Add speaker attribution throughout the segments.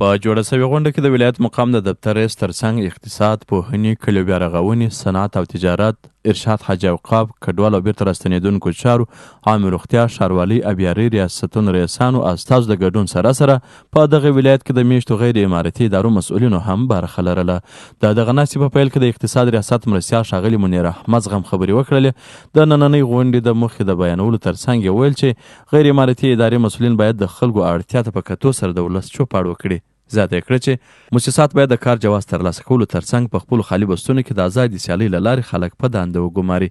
Speaker 1: په جوړه سوې غونډه کې د ولایت مقام د دفتر رئیس ترڅنګ اقتصاد، پوهنې، کلیو بیا رغونې، صنعت او تجارت، ارشاد حاجي اوقاف، کډوال او بیرته راستنېدونکو چارو، عامه روغتیا، ښاروالۍ، ابیارۍ ریاستونو رییسانو استازو د ګډون سره سره په دغه ولایت کې د میشتو غیر امارتي ادارو مسؤلینو هم برخه لرله. د دغه ناستې په پیل کې د اقتصاد ریاست مرستیال ښاغلي منیر احمد زغم خبرې وکړلې. د نننۍ غونډې د موخې د بیانولو ترڅنګ یې ویل چې غیر امارتي ادارې مسؤلین باید د خلکو اړتیا ته په کتو سره د ولس چوپړ وکړي. زیاته یې کړه چې مؤسسات باید د کار جواز ترلاسه کولو ترڅنګ په خپلو خالي بستونو کې د ازادې سیالۍ له لارې خلک په دنده وګماري.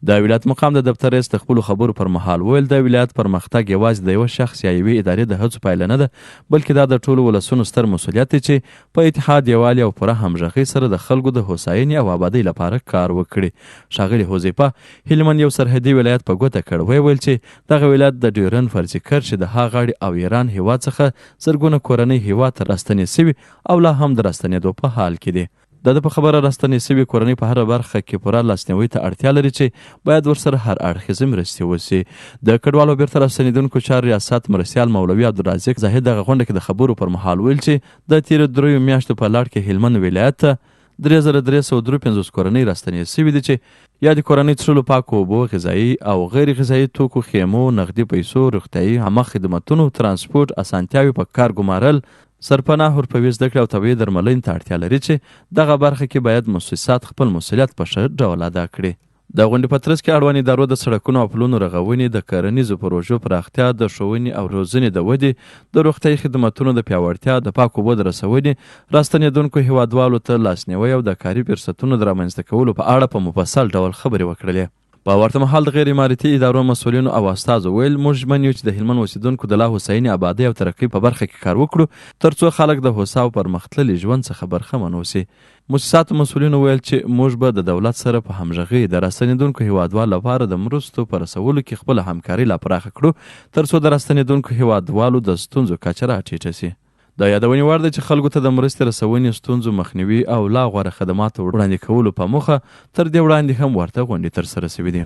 Speaker 1: د ولایت مقام د دفتر رئیس د خپلو خبرو پر مهال ویل د ولایت پرمختګ یوازې د یوه شخص یا یوې ادارې د هڅو پایله نه ده، بلکې دا د ټولو ولسونو ستر مسؤلیت دی چې په اتحاد، یووالي او پوره همغږۍ سره د خلکو د هوساینې او آبادۍ لپاره کار وکړي. ښاغلي حذیفه هلمند یو سرحدي ولایت په ګوته کړ. ویل چې دغه ولایت د ډیورن فرضي کرښې د ها غاړې او ایران هیواد څخه زرګونه کورنۍ هیواد ته راستنې سوي او لا هم د راستنېدو په حال کې دي. د په خبره راستنې سوي کورنۍ په هره برخه کې پوره لاسنیوي ته اړتیا لري چې باید ورسره هر اړخیزې مرستې وسي. د کډوالو بیرته راستنېدونکو چارو ریاست مرستیال مولوي عبدالرازق زاهد دغه غونډه کې د خبرو پر مهال ویل چې د تیرو 3 میاشتو په لړ کې هلمند ولایت ته 3353 کورنۍ راستنې سوي دي چې یا د کورنۍ څښلو پاکو اوبو، غذایي او غیر غذایي توکو، خیمو، نغدي پیسو، روغتیایي عامه خدمتونو، ترانسپورټ اسانتیاوې په کار ګمارل، سرپناه، حرفوي زده کړې او طبیعي درملنې ته اړتیا لري چې دغه برخه کې باید مؤسسات خپل مسؤلیت په ښه ډول ادا کړي. د غونډې په ترڅ کې اړوند ادارو د سړکونو او پلونو رغونې، د کرنیزو پروژو پراختیا، د ښوونې او روزنې د ودې، د روغتیایي خدمتونو د پیاوړتیا، د پاکو اوبو د رسونې، راستنېدونکو هیوادوالو ته لاسنیوي او د کاري فرصتونو د رامنځته کولو په اړه په مفصل ډول خبرې وکړلې. په ورته مهال د غیر امارتي ادارو مسؤلینو او استازو ویل موږ ژمن یو چې د هلمند اوسېدونکو د لا هوساینې، آبادۍ او ترقۍ په برخه کې کار وکړو ترڅو خلک د هوسا او پرمختللي ژوند څخه برخمن اوسي. مؤسساتو مسؤلینو ویل چې موږ به د دولت سره په همغږۍ د راستنېدونکو هیوادوالو لپاره د مرستو په رسولو کې خپله همکاري لا پراخه کړو ترڅو د راستنېدونکو هیوادوالو د ستونزو کچه راټیټه سي. د یادونې وړ ده چې خلکو ته د مرستې رسونې، ستونزو مخنیوي او لا غوره خدماتو وړاندې کولو په موخه تر دې وړاندې هم ورته غونډې ترسره شوې دي.